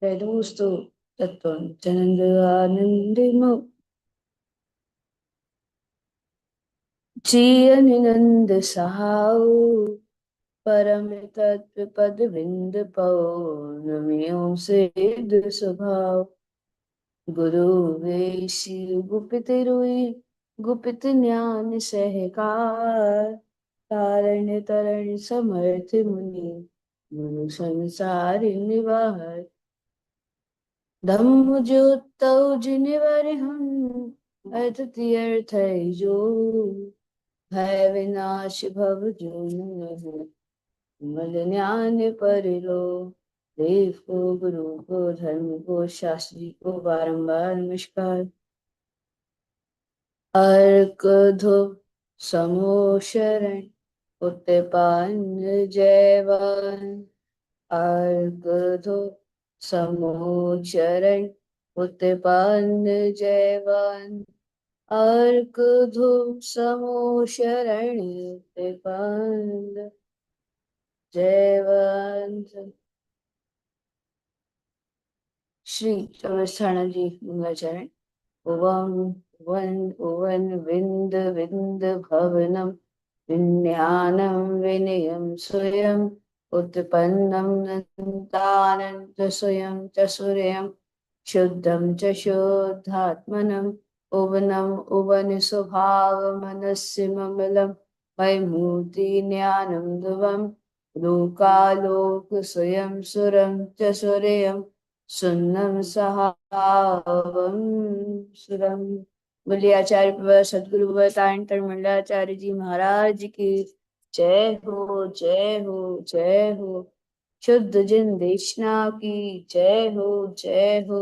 दोस्तों तत्व चंद्रानंदिमो जियनिनंद सहाऊ परम तत्व पद विंद पौर्णमियों से स्वभाव गुरु वेशी गुपित रुई गुपित ज्ञान सहकार तारण तरण समर्थ मुनि गुरु संसार निवार धम्म जो तव जिनिवर हम अर्थ तीर्थ जो भय विनाश भव जो नहीं मल ज्ञान परिलो देव को गुरु को धर्म को शास्त्री को बारंबार नमस्कार। अर्क धो समो शरण उत्पन्न जयवान अर्क धो समो चरण उत्पन्न जयवान अर्क धो समो शरण उत्पन्न जयवान। श्री चौरस्थाना जी मंगलाचरण। Ovum one oven Vind Vind भवनम विज्ञानम विनयम स्वयं उत्पन्नम नन्तानंत स्वयं च सूर्यं शुद्धं च शुद्धात्मनम् उवनम उवन स्वभाव मनस्य ममलम वैमूर्ति ज्ञानम ध्रुवम लोकालोक स्वयं सुरं च सूर्यं सुन्नम सहावम सुरम। बोलिए आचार्य सदगुरु तारण मंडलाचार्य जी महाराज की जय हो जय हो जय हो। शुद्ध जिन देशना की जय हो जय हो।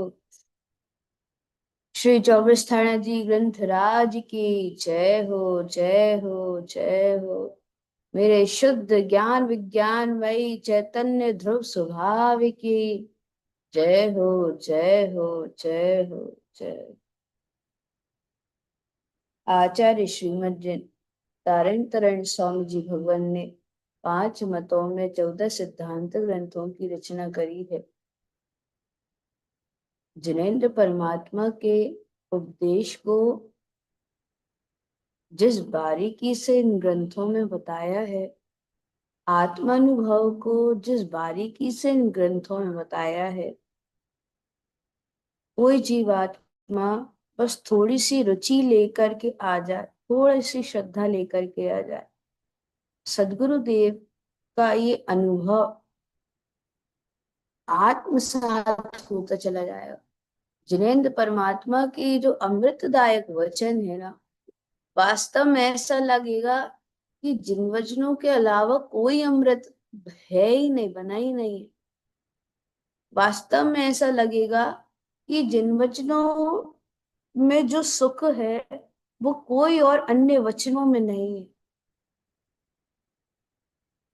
श्री चौबीस्थाना जी ग्रंथराज की जय हो जय हो जय हो। मेरे शुद्ध ज्ञान विज्ञानमयी चैतन्य ध्रुव स्वभाव की जय हो जय हो जय हो जय। आचार्य श्रीमद तारण तरण स्वामी जी भगवान ने 5 मतों में 14 सिद्धांत ग्रंथों की रचना करी है। जिनेन्द्र परमात्मा के उपदेश को जिस बारीकी से इन ग्रंथों में बताया है, आत्मानुभव को जिस बारीकी से इन ग्रंथों में बताया है, कोई जीवात्मा बस थोड़ी सी रुचि लेकर के आ जाए, थोड़ी सी श्रद्धा लेकर के आ जाए, सदगुरु देव का ये अनुभव आत्मसात होता चला जाएगा। जिनेन्द्र परमात्मा की जो अमृतदायक वचन है ना, वास्तव में ऐसा लगेगा कि जिन वचनों के अलावा कोई अमृत है ही नहीं, बना ही नहीं है। वास्तव में ऐसा लगेगा कि जिन वचनों में जो सुख है वो कोई और अन्य वचनों में नहीं है।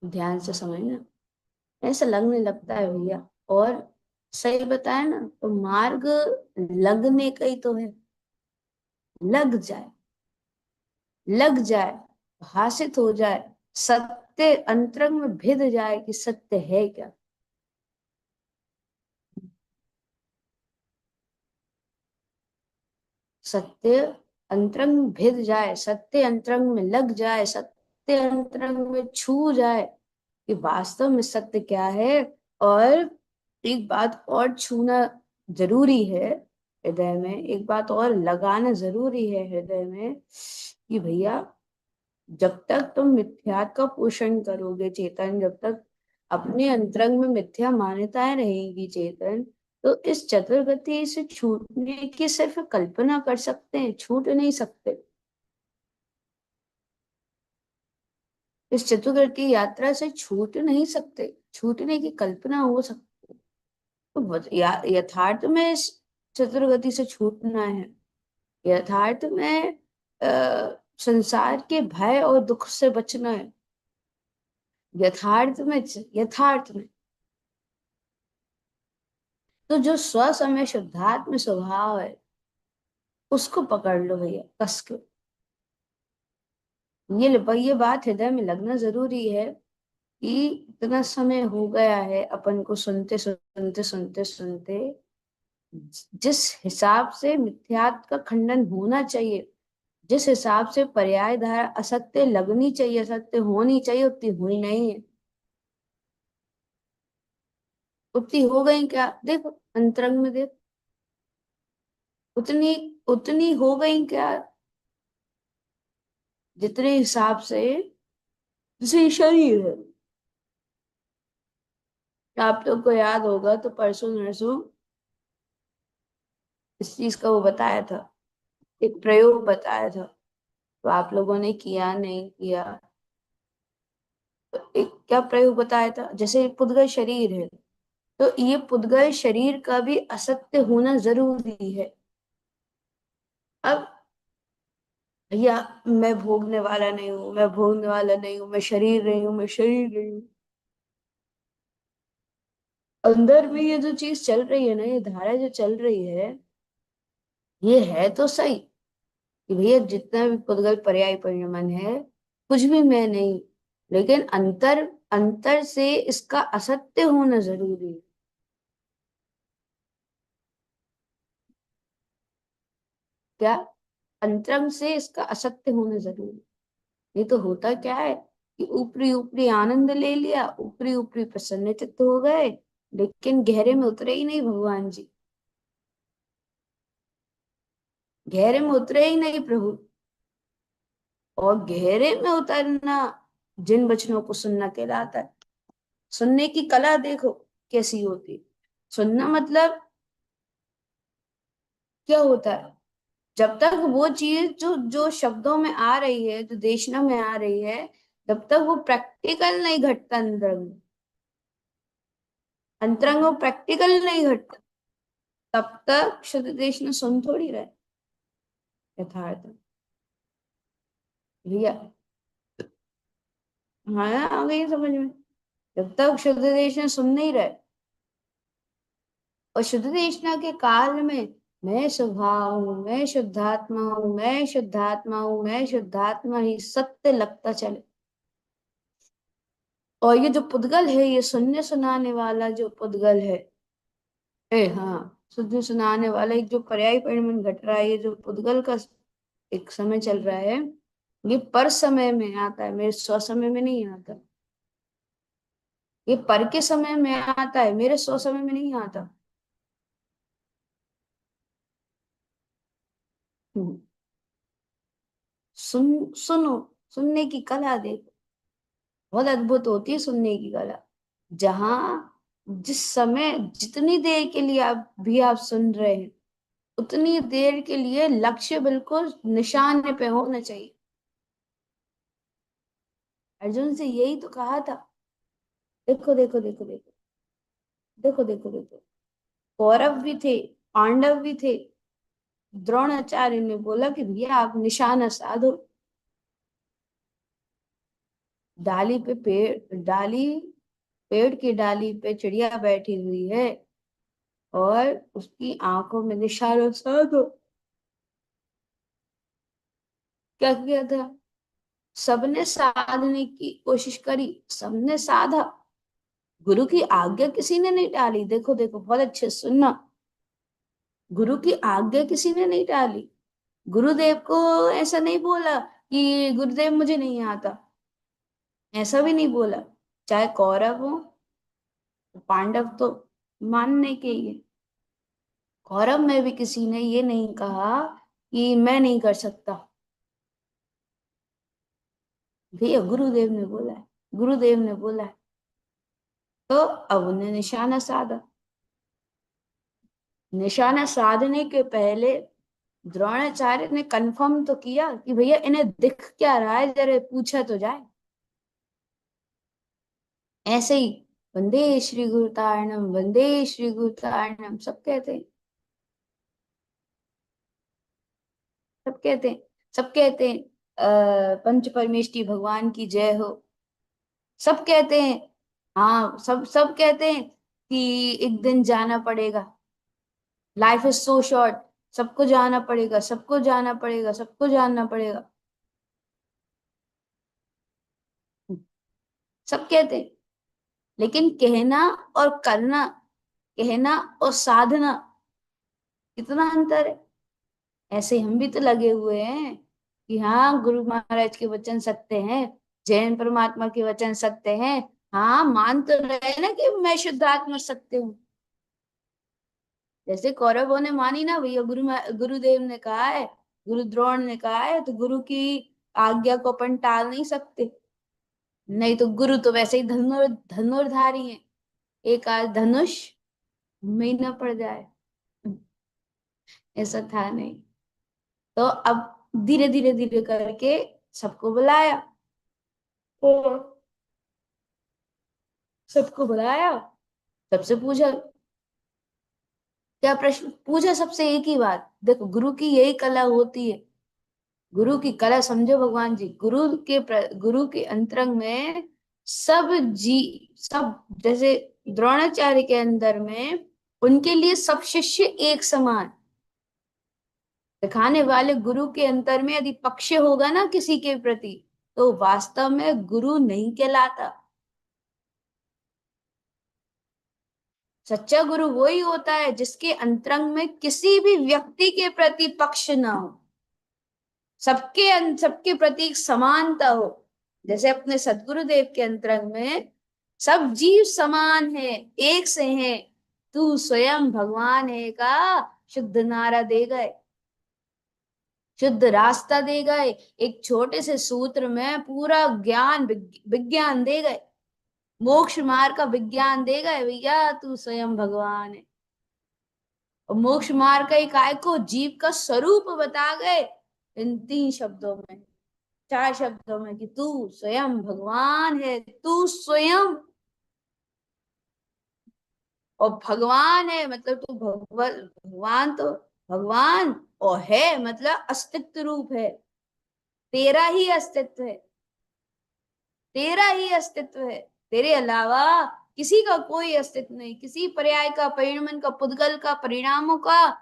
ध्यान से समझना, ऐसा लगने लगता है भैया। और सही बताए ना तो मार्ग लगने का ही तो है। लग जाए, लग जाए, भाषित हो जाए, सत्य अंतरंग में भिद जाए कि सत्य है क्या। सत्य अंतरंग में भिद जाए, सत्य अंतरंग में लग जाए, सत्य अंतरंग में छू जाए कि वास्तव में सत्य क्या है। और एक बात और छूना जरूरी है हृदय में, एक बात और लगाना जरूरी है हृदय में कि भैया जब तक तुम मिथ्या का पोषण करोगे चेतन, जब तक अपने अंतरंग में मिथ्या मान्यताएं रहेगी चेतन, तो इस चतुर्गति से छूटने की सिर्फ कल्पना कर सकते हैं, छूट नहीं सकते। इस चतुर्गति यात्रा से छूट नहीं सकते, छूटने की कल्पना हो सकती है। तो यथार्थ में इस चतुर्गति से छूटना है, यथार्थ में संसार के भय और दुख से बचना है, यथार्थ में, यथार्थ में। तो जो स्व समय शुद्धात्म स्वभाव है उसको पकड़ लो भैया कस के। ये बात हृदय में लगना जरूरी है कि इतना समय हो गया है अपन को सुनते सुनते सुनते सुनते, जिस हिसाब से मिथ्यात्व का खंडन होना चाहिए, जिस हिसाब से पर्याय धारा असत्य लगनी चाहिए, असत्य होनी चाहिए, उतनी हुई नहीं है। उतनी हो गई क्या, देखो अंतरंग में देख, उतनी उतनी हो गई क्या, जितने हिसाब से, जैसे शरीर है। आप लोग को याद होगा तो परसों नरसों इस चीज का वो बताया था, एक प्रयोग बताया था, तो आप लोगों ने किया नहीं किया। तो एक क्या प्रयोग बताया था, जैसे पुद्गल शरीर है, तो ये पुद्गल शरीर का भी असत्य होना जरूरी है। अब भैया, मैं भोगने वाला नहीं हूं, मैं भोगने वाला नहीं हूं, मैं शरीर नहीं हूं, मैं शरीर नहीं हूं। अंदर में ये जो चीज चल रही है ना, ये धारा जो चल रही है, ये है तो सही कि भैया जितना भी पुद्गल पर्याय परिणमन है, कुछ भी मैं नहीं, लेकिन अंतर, अंतर से इसका असत्य होना जरूरी है। क्या, अंतरंग से इसका असत्य होना जरूरी है। नहीं तो होता क्या है कि ऊपरी ऊपरी आनंद ले लिया, ऊपरी ऊपरी प्रसन्न चित्त हो गए, लेकिन गहरे में उतरे ही नहीं भगवान जी, गहरे में उतरे ही नहीं प्रभु। और गहरे में उतरना जिन वचनों को सुनना कहलाता है। सुनने की कला देखो कैसी होती है। सुनना मतलब क्या होता है, जब तक वो चीज जो जो शब्दों में आ रही है, जो देशना में आ रही है, तब तक वो प्रैक्टिकल नहीं घटता अंतरंग, अंतरंग वो प्रैक्टिकल नहीं घटता, तब तक शुद्ध देशना सुन थोड़ी रहे यथार्थ। भैया, हाँ आ गई समझ में। जब तक शुद्ध देशना सुन नहीं रहे, और शुद्ध देशना के काल में मैं स्वभाव हूँ, मैं शुद्धात्मा हूँ, मैं शुद्धात्मा हूँ, मैं शुद्धात्मा ही सत्य लगता चले। और ये जो पुद्गल है, ये सुनने सुनाने वाला जो पुद्गल है, हाँ, सुनने सुनाने वाला एक जो पर्याय परिणमन घट रहा है, ये जो पुद्गल का एक समय चल रहा है, ये पर समय में आता है, मेरे स्व समय में नहीं आता। ये पर के समय में आता है, मेरे स्व समय में नहीं आता। हम्म, सुनो, सुनने की कला देखो, बहुत अद्भुत होती है सुनने की कला। जहां जिस समय जितनी देर के लिए आप भी आप सुन रहे हैं, उतनी देर के लिए लक्ष्य बिल्कुल निशाने पे होना चाहिए। अर्जुन से यही तो कहा था। देखो देखो देखो देखो, देखो देखो देखो, कौरव भी थे, पांडव भी थे। द्रोणाचार्य ने बोला कि भैया आप निशाना साधो। डाली पे पेड़, डाली, पेड़ की डाली पे चिड़िया बैठी हुई है, और उसकी आंखों में निशाना साधो। क्या किया था, सबने साधने की कोशिश करी, सबने साधा, गुरु की आज्ञा किसी ने नहीं टाली। देखो देखो, बहुत अच्छे से सुनना, गुरु की आज्ञा किसी ने नहीं टाली। गुरुदेव को ऐसा नहीं बोला कि गुरुदेव मुझे नहीं आता, ऐसा भी नहीं बोला। चाहे कौरव हो, पांडव तो मानने के ही है, कौरव में भी किसी ने ये नहीं कहा कि मैं नहीं कर सकता। भैया गुरुदेव ने बोला है, गुरुदेव ने बोला है, तो अब उन्हें निशाना साधा। निशाना साधने के पहले द्रोणाचार्य ने कंफर्म तो किया कि भैया इन्हें दिख क्या रहा है, जरा पूछा तो जाए। ऐसे ही वंदे श्री गुरुतारणम, वंदे श्री गुरुतारणम सब कहते हैं, सब कहते हैं, सब कहते हैं पंच परमेष्टि भगवान की जय हो, सब कहते हैं। हाँ, सब सब कहते हैं कि एक दिन जाना पड़ेगा, लाइफ इज सो शॉर्ट, सबको जाना पड़ेगा, सबको जाना पड़ेगा, सबको जानना पड़ेगा। सब कहते हैं, लेकिन कहना और करना, कहना और साधना, कितना अंतर है। ऐसे हम भी तो लगे हुए हैं कि हाँ गुरु महाराज के वचन सत्य हैं, जैन परमात्मा के वचन सत्य हैं। हाँ मान तो रहे ना कि मैं शुद्ध आत्मा सत्य हूँ। जैसे कौरवों ने मानी ना, भैया गुरुदेव ने कहा है, गुरु द्रोण ने कहा है, तो गुरु की आज्ञा को अपन टाल नहीं सकते। नहीं तो गुरु तो वैसे ही धनुर्धारी है, एक आज धनुष में ही न पड़ जाए, ऐसा था नहीं। तो अब धीरे धीरे धीरे करके सबको बुलाया, तो सबको बुलाया, सबसे पूछा, क्या प्रश्न पूछा, सबसे एक ही बात। देखो गुरु की यही कला होती है, गुरु की कला समझो भगवान जी, गुरु के अंतरंग में सब जी, सब, जैसे द्रोणाचार्य के अंदर में उनके लिए सब शिष्य एक समान। दिखाने वाले गुरु के अंतर में यदि पक्ष होगा ना किसी के प्रति, तो वास्तव में गुरु नहीं कहलाता। सच्चा गुरु वही होता है जिसके अंतरंग में किसी भी व्यक्ति के प्रति पक्ष ना हो, सबके प्रति एक समानता हो। जैसे अपने सदगुरुदेव के अंतरंग में सब जीव समान है, एक से हैं, तू स्वयं भगवान है का शुद्ध नारा दे गए, शुद्ध रास्ता दे गए, एक छोटे से सूत्र में पूरा ज्ञान विज्ञान दे गए, मोक्ष मार्ग का विज्ञान दे गए, भैया तू स्वयं भगवान है। और मोक्ष मार्ग का काय को जीव का स्वरूप बता गए इन 3 शब्दों में, 4 शब्दों में, कि तू स्वयं भगवान है, तू स्वयं। और भगवान है मतलब तू भगवान तो भगवान, और है मतलब अस्तित्व रूप है, तेरा ही अस्तित्व है, तेरा ही अस्तित्व है, तेरे अलावा किसी का कोई अस्तित्व नहीं, किसी पर्याय का, परिणमन का, पुद्गल का, परिणामों का,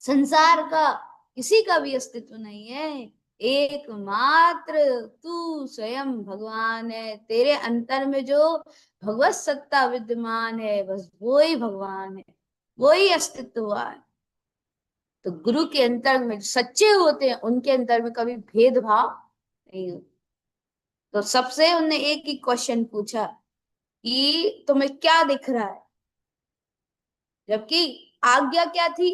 संसार का, किसी का भी अस्तित्व नहीं है। एकमात्र तू स्वयं भगवान है, तेरे अंतर में जो भगवत सत्ता विद्यमान है, बस वो ही भगवान है, वो ही अस्तित्ववान। तो गुरु के अंतर में जो सच्चे होते हैं उनके अंतर में कभी भेदभाव नहीं होता। तो सबसे उनने एक ही क्वेश्चन पूछा कि तुम्हें क्या दिख रहा है, जबकि आज्ञा क्या थी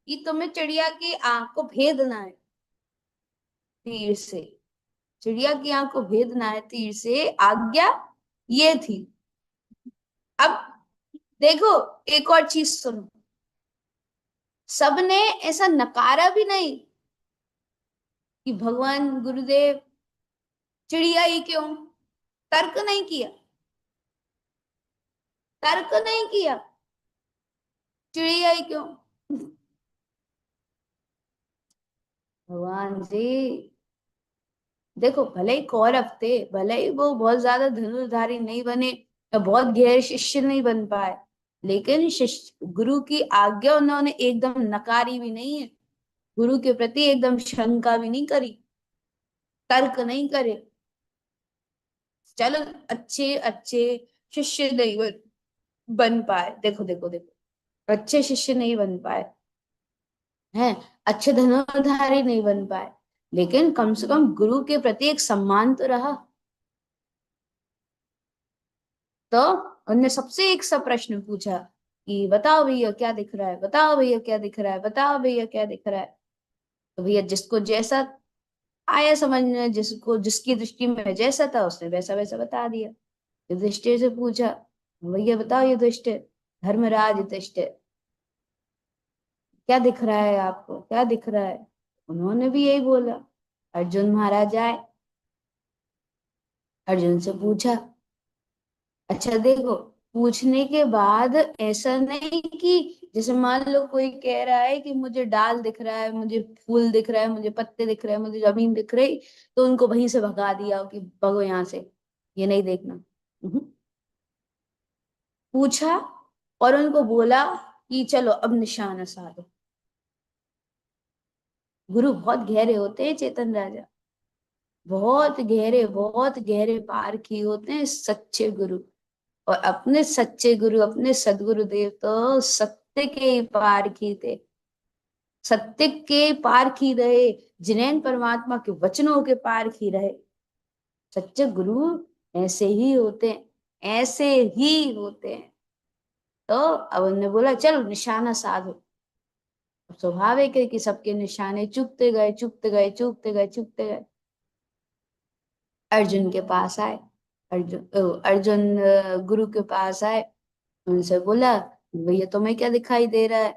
कि तुम्हें चिड़िया की आंख को भेदना है तीर से, चिड़िया की आंख को भेदना है तीर से, आज्ञा ये थी। अब देखो एक और चीज सुनो, सबने ऐसा नकारा भी नहीं कि भगवान गुरुदेव चिड़िया ही क्यों, तर्क नहीं किया, तर्क नहीं किया, चिड़िया ही क्यों। भगवान जी देखो, भले ही कौरव थे, भले ही वो बहुत ज्यादा धनुर्धारी नहीं बने या बहुत गहरे शिष्य नहीं बन पाए, लेकिन शिष्य गुरु की आज्ञा उन्होंने एकदम नकारी भी नहीं है, गुरु के प्रति एकदम शंका भी नहीं करी, तर्क नहीं करे। चलो अच्छे अच्छे शिष्य नहीं बन पाए, देखो देखो देखो, अच्छे शिष्य नहीं बन पाए हैं, अच्छे धनुर्धारी नहीं बन पाए, लेकिन कम से कम गुरु के प्रति एक सम्मान तो रहा। तो उनने सबसे एक सा प्रश्न पूछा कि बताओ भैया क्या दिख रहा है, बताओ भैया क्या दिख रहा है, बताओ भैया क्या दिख रहा है। तो भैया जिसको जैसा आया समझ में, जिसको जिसकी दृष्टि में जैसा था उसने वैसा वैसा बता दिया। युधिष्ठिर से पूछा, भैया बताओ युधिष्ठिर, धर्मराज युधिष्ठिर, क्या दिख रहा है आपको, क्या दिख रहा है। उन्होंने भी यही बोला। अर्जुन महाराज आए, अर्जुन से पूछा। अच्छा देखो, पूछने के बाद ऐसा नहीं कि जैसे मान लो कोई कह रहा है कि मुझे डाल दिख रहा है, मुझे फूल दिख रहा है, मुझे पत्ते दिख रहे हैं, मुझे जमीन दिख रही, तो उनको वहीं से भगा दिया कि भगो यहाँ से, ये नहीं देखना। पूछा और उनको बोला कि चलो अब निशाना साधो। गुरु बहुत गहरे होते हैं चेतन राजा, बहुत गहरे पारखी होते हैं सच्चे गुरु। और अपने सच्चे गुरु, अपने सदगुरुदेव तो सत्य के ही पारखी थे, सत्य के पारखी रहे, जिनैन परमात्मा के वचनों के पारखी रहे। सच्चे गुरु ऐसे ही होते हैं, ऐसे ही होते हैं। तो अब उन्होंने बोला चलो निशाना साधो। स्वाभाविक है कि सबके निशाने चुभते गए, चुभते गए, चुभते गए, चुभते गए। अर्जुन के पास आए। अर्जुन गुरु के पास आए। उनसे बोला भैया तुम्हें क्या दिखाई दे रहा है?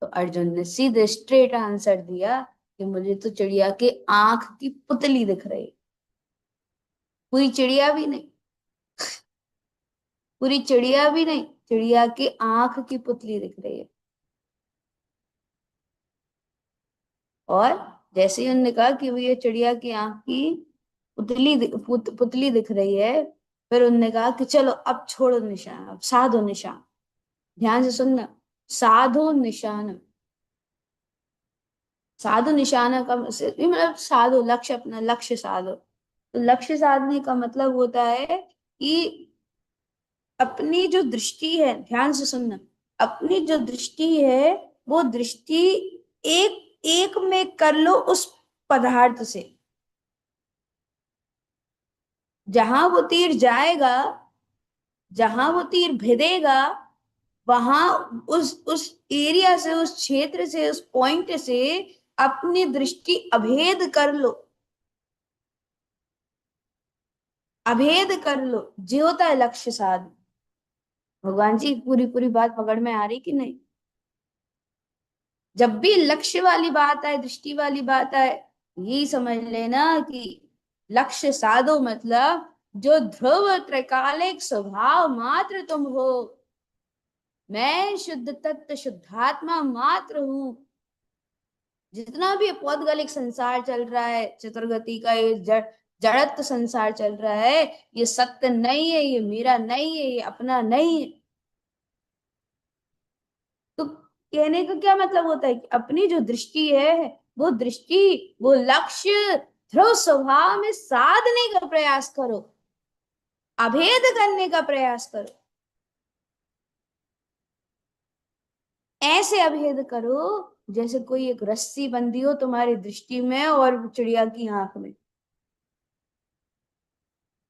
तो अर्जुन ने सीधे स्ट्रेट आंसर दिया कि मुझे तो चिड़िया की आंख की पुतली दिख रही, पूरी चिड़िया भी नहीं, पूरी चिड़िया भी नहीं, चिड़िया की आंख की पुतली दिख रही है। और जैसे ही उन्होंने कहा कि भैया चिड़िया की आंख की पुतली दिख रही है, फिर उन्होंने कहा कि चलो अब छोड़ो निशान, अब साधो निशान। ध्यान से सुनना, साधो निशान। साधो निशाना का मतलब साधो लक्ष्य, अपना लक्ष्य साधो। तो लक्ष्य साधने का मतलब होता है कि अपनी जो दृष्टि है, ध्यान से सुनना, अपनी जो दृष्टि है वो दृष्टि एक एक में कर लो उस पदार्थ से। जहां वो तीर जाएगा, जहां वो तीर भिदेगा, वहां उस एरिया से, उस क्षेत्र से, उस पॉइंट से अपनी दृष्टि अभेद कर लो, अभेद कर लो। जो होता है लक्ष्य साध। भगवान जी पूरी पूरी बात पकड़ में आ रही कि नहीं? जब भी लक्ष्य वाली बात आए, दृष्टि वाली बात आए, यही समझ लेना कि लक्ष्य साधो मतलब जो ध्रुव त्रिकालिक स्वभाव मात्र तुम हो। मैं शुद्ध तत्व शुद्धात्मा मात्र हूं। जितना भी पौद्गलिक संसार चल रहा है, चतुर्गति का ये जड़त्व संसार चल रहा है, ये सत्य नहीं है, ये मेरा नहीं है, ये अपना नहीं है। तो कहने का क्या मतलब होता है कि अपनी जो दृष्टि है, वो दृष्टि, वो लक्ष्य ध्रुव स्वभाव में साधने का प्रयास करो, अभेद करने का प्रयास करो। ऐसे अभेद करो जैसे कोई एक रस्सी बंधी हो तुम्हारी दृष्टि में और चिड़िया की आंख में।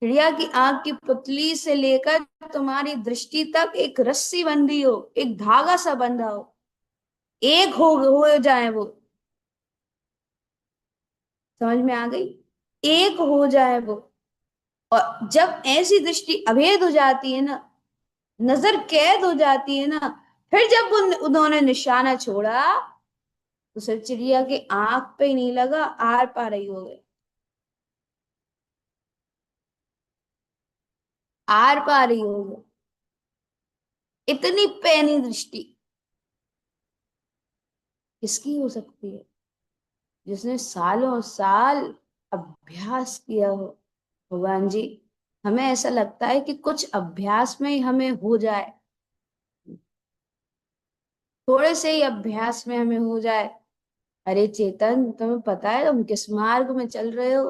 चिड़िया की आंख की पुतली से लेकर तुम्हारी दृष्टि तक एक रस्सी बंधी हो, एक धागा सा बंधा हो, एक हो जाए वो। समझ में आ गई? एक हो जाए वो। और जब ऐसी दृष्टि अभेद हो जाती है ना, नजर कैद हो जाती है ना, फिर जब उन्होंने निशाना छोड़ा तो सिर्फ चिड़िया की आंख पे ही नहीं लगा, आर पार ही हो गए, आर पार ही हो गए। इतनी पैनी दृष्टि किसकी हो सकती है? जिसने सालों साल अभ्यास किया हो। भगवान जी, हमें ऐसा लगता है कि कुछ अभ्यास में ही हमें हो जाए, थोड़े से ही अभ्यास में हमें हो जाए। अरे चेतन, तुम्हें पता है तुम किस मार्ग में चल रहे हो?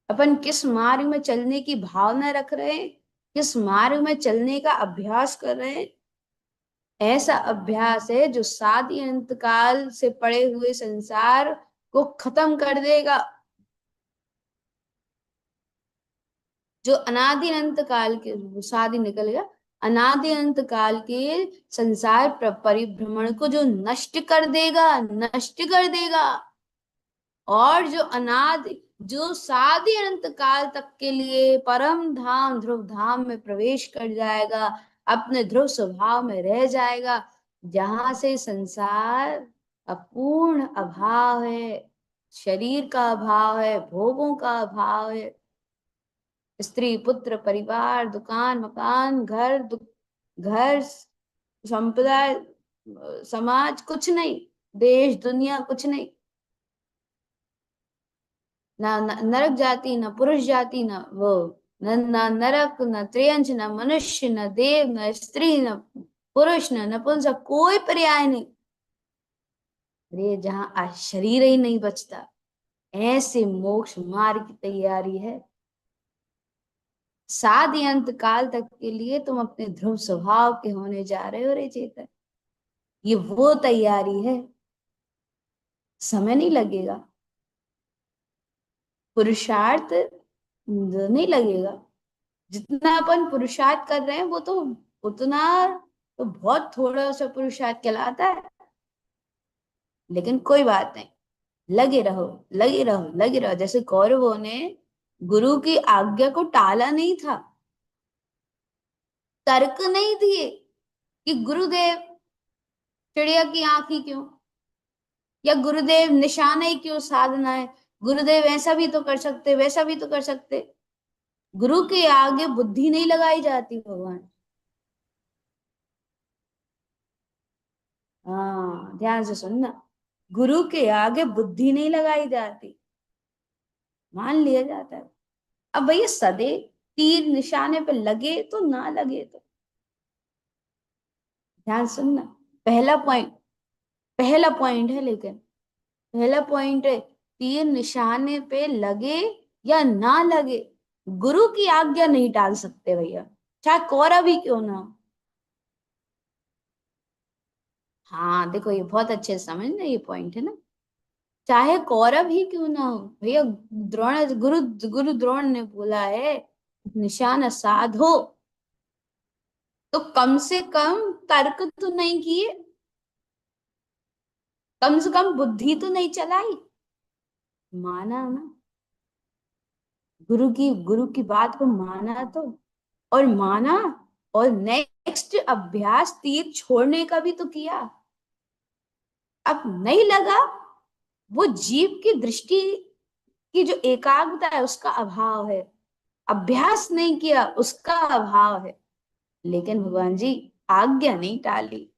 अपन किस मार्ग में चलने की भावना रख रहे हैं, किस मार्ग में चलने का अभ्यास कर रहे हैं? ऐसा अभ्यास है जो सादी अंत काल से पड़े हुए संसार को खत्म कर देगा, जो अनादि अनंत काल के, वो शादी निकल गया, अनादि अनंत काल के संसार परिभ्रमण को जो नष्ट कर देगा, नष्ट कर देगा। और जो जो शादी अनंत काल तक के लिए परम धाम ध्रुव धाम में प्रवेश कर जाएगा, अपने ध्रुव स्वभाव में रह जाएगा, जहां से संसार अपूर्ण अभाव है, शरीर का अभाव है, भोगों का अभाव है, स्त्री पुत्र परिवार दुकान मकान घर संप्रदाय समाज कुछ नहीं, देश दुनिया कुछ नहीं, ना नरक जाति, ना पुरुष जाति, ना वो, ना नरक, न त्रियंच, न मनुष्य, न देव, न स्त्री, न पुरुष, न नपुंसक, कोई पर्याय नहीं। अरे जहाँ शरीर ही नहीं बचता, ऐसे मोक्ष मार्ग की तैयारी है। साध अंत काल तक के लिए तुम अपने ध्रुव स्वभाव के होने जा रहे हो रे चेतन। ये वो तैयारी है, समय नहीं लगेगा, पुरुषार्थ नहीं लगेगा। जितना अपन पुरुषार्थ कर रहे हैं वो तो उतना तो बहुत थोड़ा सा पुरुषार्थ कहलाता है। लेकिन कोई बात नहीं, लगे रहो, लगे रहो, लगे रहो। जैसे कौरवों ने गुरु की आज्ञा को टाला नहीं था, तर्क नहीं दिए कि गुरुदेव चिड़िया की आंख ही क्यों, या गुरुदेव निशान ही क्यों साधना है, गुरुदेव ऐसा भी तो कर सकते, वैसा भी तो कर सकते। गुरु के आगे बुद्धि नहीं लगाई जाती भगवान। हाँ, ध्यान से सुनना, गुरु के आगे बुद्धि नहीं लगाई जाती, मान लिया जाता है। अब भैया सदे तीर निशाने पे लगे तो ना लगे तो, ध्यान सुनना, पहला पॉइंट, पहला पॉइंट है, लेकिन पहला पॉइंट है, तीर निशाने पे लगे या ना लगे, गुरु की आज्ञा नहीं टाल सकते भैया, चाहे कौरव ही क्यों ना हो। हाँ देखो, ये बहुत अच्छे से समझना, ये पॉइंट है ना, चाहे कौरव ही क्यों ना हो भैया। द्रोण गुरु गुरु द्रोण ने बोला है निशाना साधो, तो कम से कम तर्क तो नहीं किए, कम से कम बुद्धि तो नहीं चलाई, माना ना, गुरु की बात को माना तो, और माना, और नेक्स्ट अभ्यास तीर छोड़ने का भी तो किया। अब नहीं लगा, वो जीव की दृष्टि की जो एकाग्रता है उसका अभाव है, अभ्यास नहीं किया उसका अभाव है। लेकिन भगवान जी आज्ञा नहीं टाली।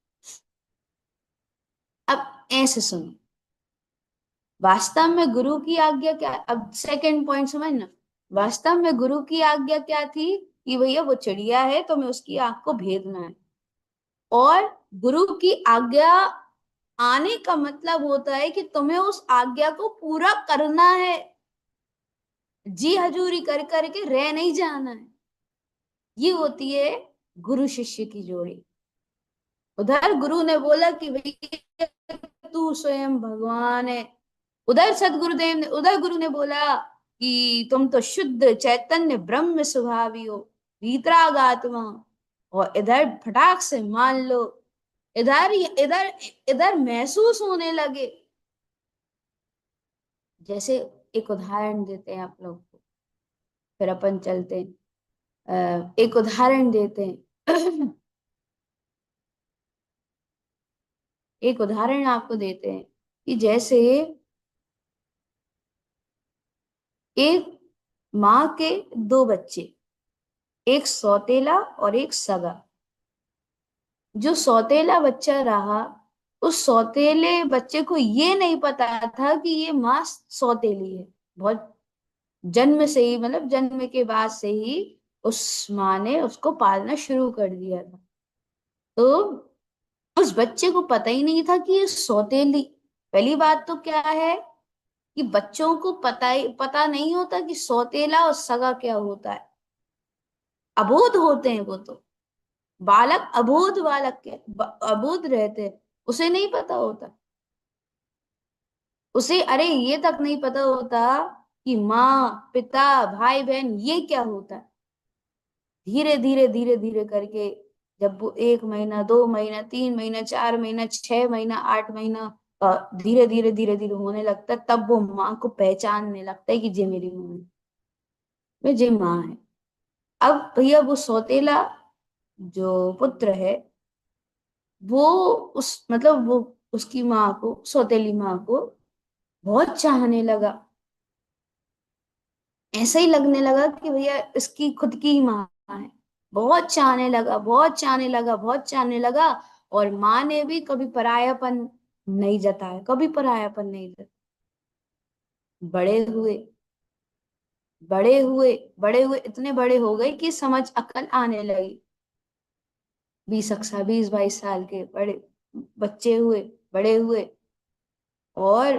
अब ऐसे सुनो, वास्तव में गुरु की आज्ञा क्या, अब सेकंड पॉइंट समझना, वास्तव में गुरु की आज्ञा क्या थी कि भैया वो चिड़िया है तो मैं उसकी आंख को भेदना है। और गुरु की आज्ञा आने का मतलब होता है कि तुम्हें उस आज्ञा को पूरा करना है, जी हजूरी कर करके रह नहीं जाना है। ये होती है गुरु शिष्य की जोड़ी। उधर गुरु ने बोला कि भैया तू स्वयं भगवान है, उधर सदगुरुदेव ने, उधर गुरु ने बोला कि तुम तो शुद्ध चैतन्य ब्रह्म स्वभावी हो, वीतरागात्मा। और इधर फटाक से मान लो, इधर इधर इधर महसूस होने लगे। जैसे एक उदाहरण देते हैं आप लोग को, फिर अपन चलते हैं। एक उदाहरण देते हैं एक उदाहरण आपको देते हैं कि जैसे एक माँ के दो बच्चे, एक सौतेला और एक सगा। जो सौतेला बच्चा रहा, उस सौतेले बच्चे को ये नहीं पता था कि ये माँ सौतेली है। बहुत जन्म से ही, मतलब जन्म के बाद से ही उस माँ ने उसको पालना शुरू कर दिया था। तो उस बच्चे को पता ही नहीं था कि ये सौतेली। पहली बात तो क्या है कि बच्चों को पता नहीं होता कि सौतेला और सगा क्या होता है, अबोध होते हैं वो तो, बालक अबोध बालक के अबोध रहते हैं, उसे नहीं पता होता। उसे अरे ये तक नहीं पता होता कि माँ पिता भाई बहन ये क्या होता है। धीरे धीरे धीरे धीरे करके जब वो 1 महीना, 2 महीना, 3 महीना, 4 महीना, 6 महीना, 8 महीना धीरे धीरे धीरे धीरे होने लगता है, तब वो माँ को पहचानने लगता है कि ये मेरी माँ है, वे ये माँ है। अब भैया वो सौतेला जो पुत्र है, वो उस मतलब वो उसकी माँ को, सौतेली माँ को बहुत चाहने लगा। ऐसा ही लगने लगा कि भैया इसकी खुद की ही माँ है। बहुत चाहने लगा, बहुत चाहने लगा, बहुत चाहने लगा। और माँ ने भी कभी परायापन नहीं जताया, कभी परायापन नहीं जताया। बड़े हुए, बड़े हुए, बड़े हुए, इतने बड़े हो गए कि समझ अकल आने लगी। 20 22 साल के बड़े बच्चे हुए, बड़े हुए। और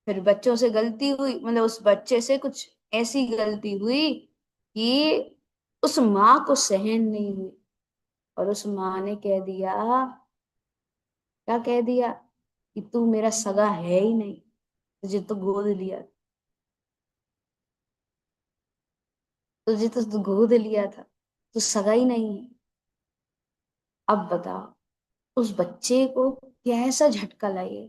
फिर बच्चों से गलती हुई, मतलब उस बच्चे से कुछ ऐसी गलती हुई कि उस माँ को सहन नहीं हुई, और उस माँ ने कह दिया, क्या कह दिया, कि तू मेरा सगा है ही नहीं, तुझे तो गोद लिया, तुझे तो गोद लिया था, तू सगा ही नहीं है। अब बताओ उस बच्चे को कैसा झटका लगे,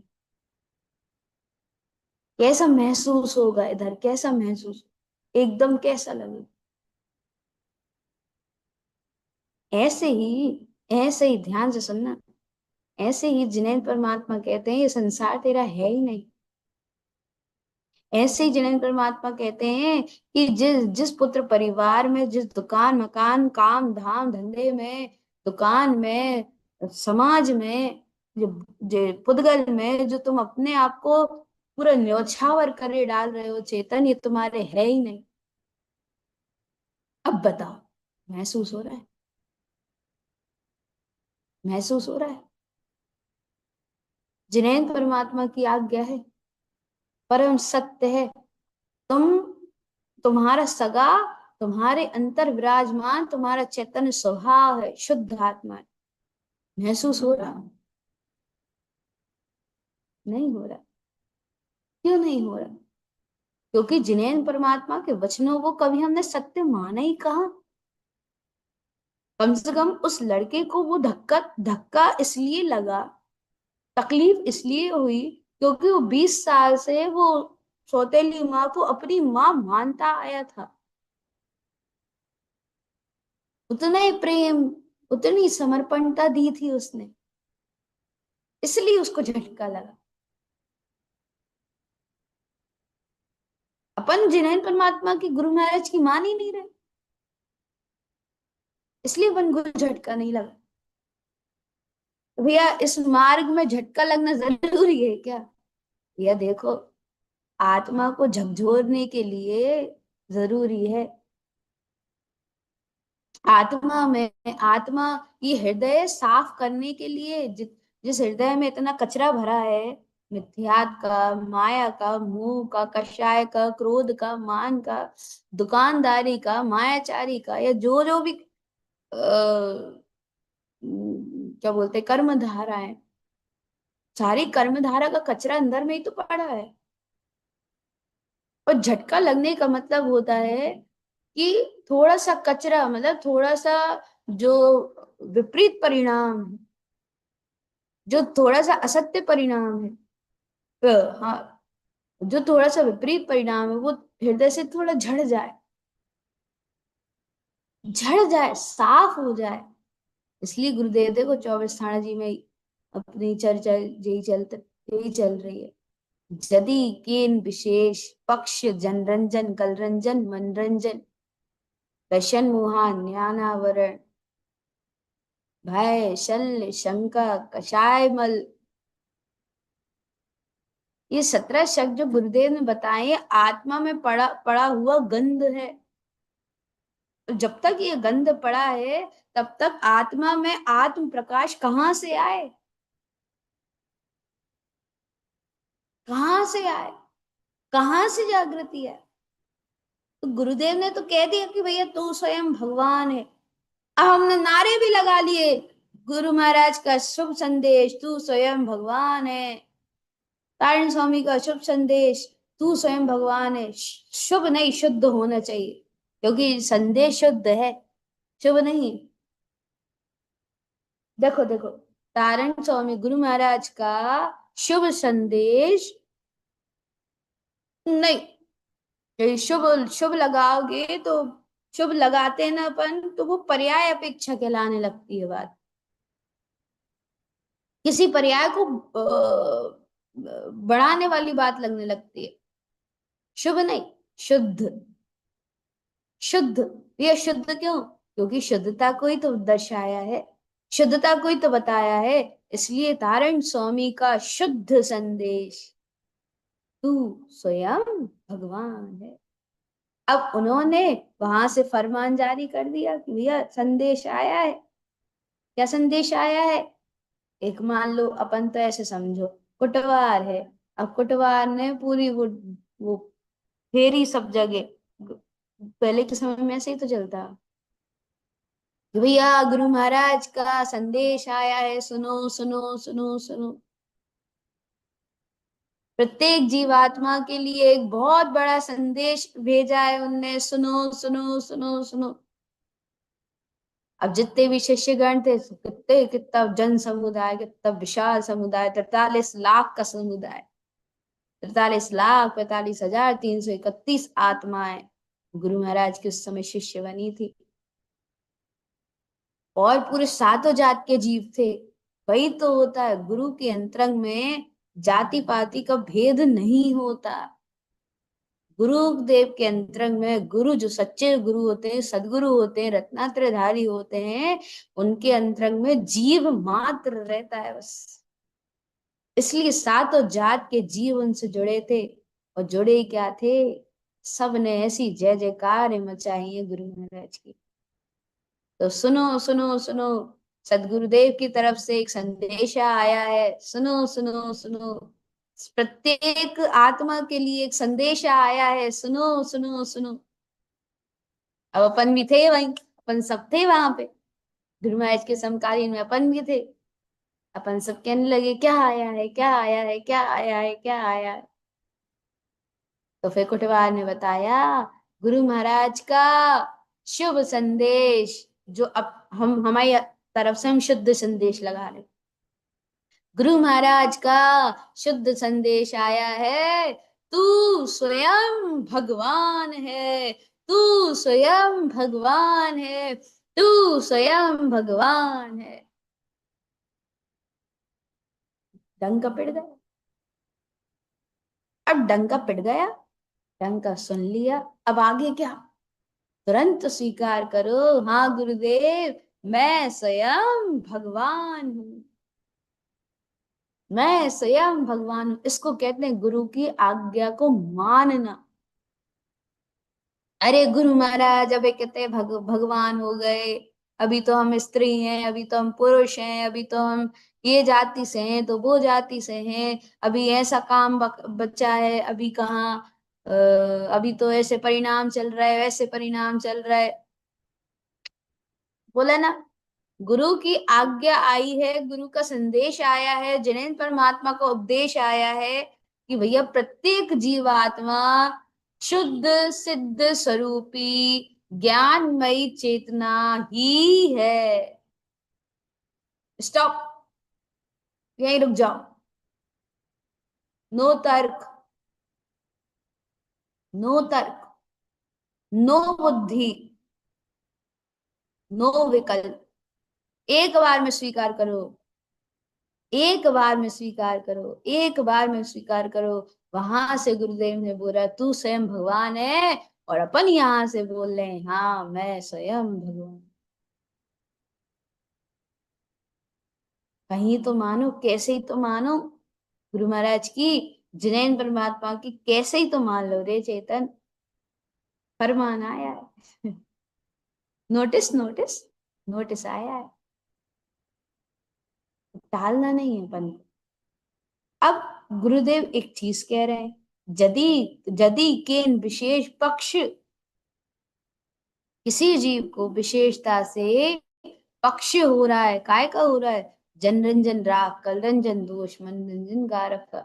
कैसा महसूस होगा, इधर कैसा महसूस, एकदम कैसा लगे। ऐसे ही ध्यान से सुनना, ऐसे ही जिनेंद्र परमात्मा कहते हैं ये संसार तेरा है ही नहीं। ऐसे ही जिनेंद्र परमात्मा कहते हैं कि जिस जिस पुत्र परिवार में, जिस दुकान मकान काम धाम धंधे में, दुकान में, समाज में, जो जो पुद्गल में, जो तुम अपने आप को पूरा न्यौछावर करे डाल रहे हो चेतन, ये तुम्हारे है ही नहीं। अब बताओ, महसूस हो रहा है? महसूस हो रहा है? जिनेंद्र परमात्मा की आज्ञा है, परम सत्य है। तुम, तुम्हारा सगा, तुम्हारे अंतर विराजमान तुम्हारा चैतन्य स्वभाव है, शुद्ध आत्मा है। महसूस हो रहा? नहीं हो रहा? क्यों नहीं हो रहा? क्योंकि जिनेंद्र परमात्मा के वचनों को कभी हमने सत्य माना ही कहा। कम से कम उस लड़के को वो धक्का धक्का इसलिए लगा, तकलीफ इसलिए हुई, क्योंकि वो 20 साल से वो सौतेली माँ को अपनी माँ मानता आया था। उतना ही प्रेम, उतनी समर्पणता दी थी उसने, इसलिए उसको झटका लगा। अपन जिनेंद्र परमात्मा की गुरु महाराज की मान ही नहीं रहे, इसलिए अपन को झटका नहीं लगा। तो भैया इस मार्ग में झटका लगना जरूरी है क्या? भैया देखो, आत्मा को झकझोरने के लिए जरूरी है, आत्मा में, आत्मा ये हृदय साफ करने के लिए, जिस हृदय में इतना कचरा भरा है, मिथ्यात का, माया का, मोह का, कषाय का, क्रोध का, मान का, दुकानदारी का, मायाचारी का, या जो जो भी क्या बोलते, कर्म धारा है, सारी कर्म धारा का कचरा अंदर में ही तो पड़ा है। और झटका लगने का मतलब होता है कि थोड़ा सा कचरा, मतलब थोड़ा सा जो विपरीत परिणाम है, जो थोड़ा सा असत्य परिणाम है, हाँ, जो थोड़ा सा विपरीत परिणाम है, वो हृदय से थोड़ा झड़ जाए, झड़ जाए, साफ हो जाए। इसलिए गुरुदेव देखो 24 थाना जी में अपनी चर्चा यही चल रही है। यदि केन विशेष पक्ष जनरंजन कलरंजन मनरंजन दशन मुहान ज्ञानावरण भय शल्य शंका कषाय मल, ये 17 शब्द जो गुरुदेव ने बताए, ये आत्मा में पड़ा पड़ा हुआ गंध है। तो जब तक ये गंध पड़ा है, तब तक आत्मा में आत्म प्रकाश कहाँ से आए? कहाँ से आए? कहाँ से जागृति है? तो गुरुदेव ने तो कह दिया कि भैया तू स्वयं भगवान है। अब हमने नारे भी लगा लिए, गुरु महाराज का शुभ संदेश, तू स्वयं भगवान है। तारण स्वामी का शुभ संदेश, तू स्वयं भगवान है। शुभ नहीं, शुद्ध होना चाहिए, क्योंकि संदेश शुद्ध है, शुभ नहीं। देखो देखो, तारण स्वामी गुरु महाराज का शुभ संदेश नहीं, ये शुभ शुभ लगाओगे तो, शुभ लगाते हैं ना अपन, तो वो पर्याय अपेक्षा कहलाने लगती है बात, किसी पर्याय को बढ़ाने वाली बात लगने लगती है। शुभ नहीं, शुद्ध, शुद्ध। ये शुद्ध क्यों? क्योंकि शुद्धता को ही तो दर्शाया है, शुद्धता को ही तो बताया है। इसलिए तारण स्वामी का शुद्ध संदेश, तू स्वयं भगवान है। अब उन्होंने वहां से फरमान जारी कर दिया कि भैया संदेश आया है। क्या संदेश आया है? एक मान लो अपन तो ऐसे समझो, कुटवार है, अब कुटवार ने पूरी वो फेरी सब जगह। पहले के समय में ऐसे ही तो चलता कि भैया गुरु महाराज का संदेश आया है, सुनो सुनो सुनो सुनो। प्रत्येक जीवात्मा के लिए एक बहुत बड़ा संदेश भेजा है उनने, सुनो सुनो सुनो सुनो। अब जितने भी शिष्यगण थे, कितने कितना जन समुदाय, कितना विशाल समुदाय, 43 लाख का समुदाय, 43,45,331 आत्माएं गुरु महाराज के उस समय शिष्य बनी थी। और पूरे सातों जात के जीव थे। वही तो होता है, गुरु के अंतरंग में जाति पाति का भेद नहीं होता। गुरुदेव के अंतरंग में गुरु, जो सच्चे गुरु होते हैं, सदगुरु होते हैं, रत्नात्रयधारी होते हैं, उनके अंतरंग में जीव मात्र रहता है बस। इसलिए सातों जात के जीव उनसे जुड़े थे। और जुड़े क्या थे, सब ने ऐसी जय जयकार मचाई है गुरु महाराज की। तो सुनो सुनो सुनो, सदगुरुदेव की तरफ से एक संदेशा आया है, सुनो सुनो सुनो। प्रत्येक आत्मा के लिए एक संदेशा आया है, सुनो सुनो सुनो। अब अपन भी थे वहीं, अपन सब थे वहां पे, गुरु महाराज के समकालीन में अपन भी थे। अपन सब कहने लगे क्या आया है, क्या आया है, क्या आया है, क्या आया है। तो फिर कुटवार ने बताया, गुरु महाराज का शुभ संदेश, जो अब हम हमारी तरफ से हम शुद्ध संदेश लगा रहे, गुरु महाराज का शुद्ध संदेश आया है, तू स्वयं भगवान है, तू स्वयं भगवान है, तू स्वयं भगवान है। डंका पिट गया। अब डंका पिट गया, डंका सुन लिया। अब आगे क्या, तुरंत स्वीकार करो, हाँ गुरुदेव, मैं स्वयं भगवान हूँ, मैं स्वयं भगवान हूँ। इसको कहते हैं गुरु की आज्ञा को मानना। अरे गुरु महाराज अबे कहते भगवान हो गए, अभी तो हम स्त्री हैं, अभी तो हम पुरुष हैं, अभी तो हम ये जाति से हैं तो वो जाति से हैं, अभी ऐसा काम बच्चा है, अभी कहाँ, अभी तो ऐसे परिणाम चल रहा है, वैसे परिणाम चल रहा है। बोला ना, गुरु की आज्ञा आई है, गुरु का संदेश आया है, जिनेन्द्र परमात्मा का उपदेश आया है कि भैया प्रत्येक जीवात्मा शुद्ध सिद्ध स्वरूपी ज्ञानमयी चेतना ही है। स्टॉप, यहीं रुक जाओ। नो तर्क, नो तर्क, नो बुद्धि, नो विकल्प। एक बार में स्वीकार करो, एक बार में स्वीकार करो, एक बार में स्वीकार करो। वहां से गुरुदेव ने बोला तू स्वयं भगवान है, और अपन यहां से बोल रहे हैं हाँ मैं स्वयं भगवान। कहीं तो मानो, कैसे ही तो मानो, गुरु महाराज की, जिनेन्द्र परमात्मा की कैसे ही तो मान लो रे चेतन। फरमान आया है। नोटिस नोटिस, नोटिस आया है, टालना नहीं है अपन को। अब गुरुदेव एक चीज कह रहे हैं, यदि यदि केन विशेष पक्ष, किसी जीव को विशेषता से पक्ष हो रहा है, काय का हो रहा है, जनरंजन राग, कलरंजन दोष, मनरंजन कारक का,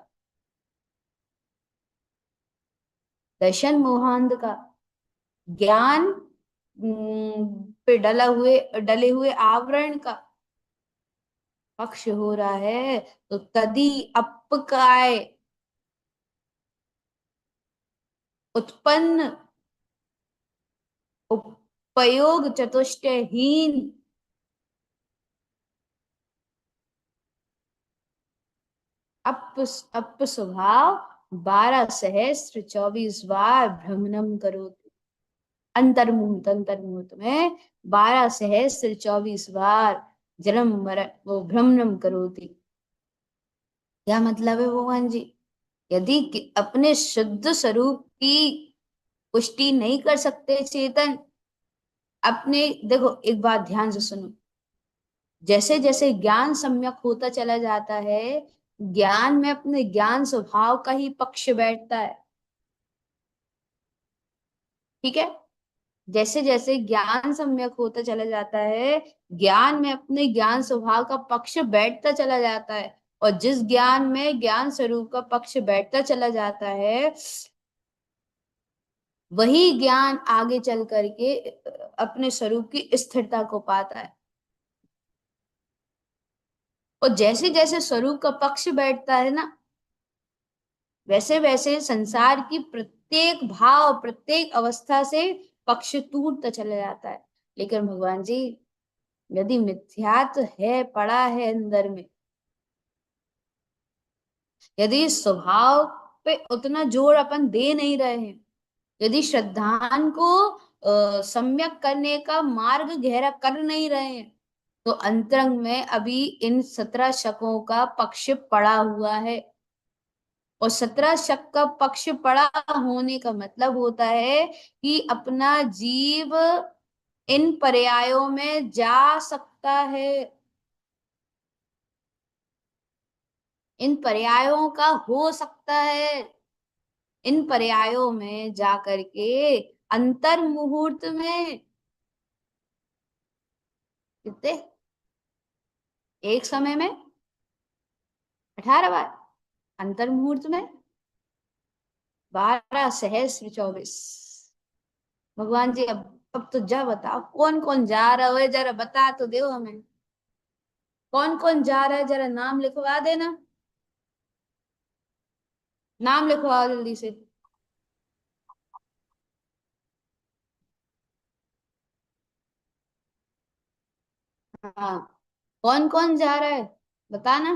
दर्शन मोहांध का, ज्ञान पे डले हुए आवरण का पक्ष हो रहा है, तो तदी अपकाय उत्पन्न उपयोग चतुष्टयहीन अप स्वभाव 12 सहस्त्र 24 बार भ्रमणम करो। अंतर्मुहूर्त, अंतर्मुहूर्त में 12 सहस्त्र 24 बार जन्म मरण वो भ्रमणम करोति। क्या मतलब है भगवान जी, यदि अपने शुद्ध स्वरूप की पुष्टि नहीं कर सकते चेतन, अपने, देखो एक बात ध्यान से सुनो, जैसे जैसे ज्ञान सम्यक होता चला जाता है, ज्ञान में अपने ज्ञान स्वभाव का ही पक्ष बैठता है। ठीक है। जैसे जैसे ज्ञान सम्यक होता चला जाता है, ज्ञान में अपने ज्ञान स्वभाव का पक्ष बैठता चला जाता है। और जिस ज्ञान में ज्ञान स्वरूप का पक्ष बैठता चला जाता है, वही ज्ञान आगे चल करके अपने स्वरूप की स्थिरता को पाता है। और जैसे जैसे स्वरूप का पक्ष बैठता है ना, वैसे वैसे संसार की प्रत्येक भाव, प्रत्येक अवस्था से पक्ष टूटता चला जाता है। लेकिन भगवान जी, यदि मिथ्यात्व है, पड़ा है अंदर में, यदि स्वभाव पे उतना जोर अपन दे नहीं रहे हैं, यदि श्रद्धान को सम्यक करने का मार्ग गहरा कर नहीं रहे हैं, तो अंतरंग में अभी इन 17 शकों का पक्ष पड़ा हुआ है। और 17 शक का पक्ष पड़ा होने का मतलब होता है कि अपना जीव इन पर्यायों में जा सकता है, इन पर्यायों का हो सकता है। इन पर्यायों में जा करके अंतर मुहूर्त में कितने, एक समय में 18 बार, अंतर मुहूर्त में 12 सहस्त्र 24। भगवान जी, अब तो जा बताओ कौन कौन जा रहा है, जरा बता तो दो हमें। कौन कौन जा रहा है, जरा नाम लिखवा देना। नाम लिखवाओ जल्दी से। हाँ, कौन कौन जा रहा है, बताना।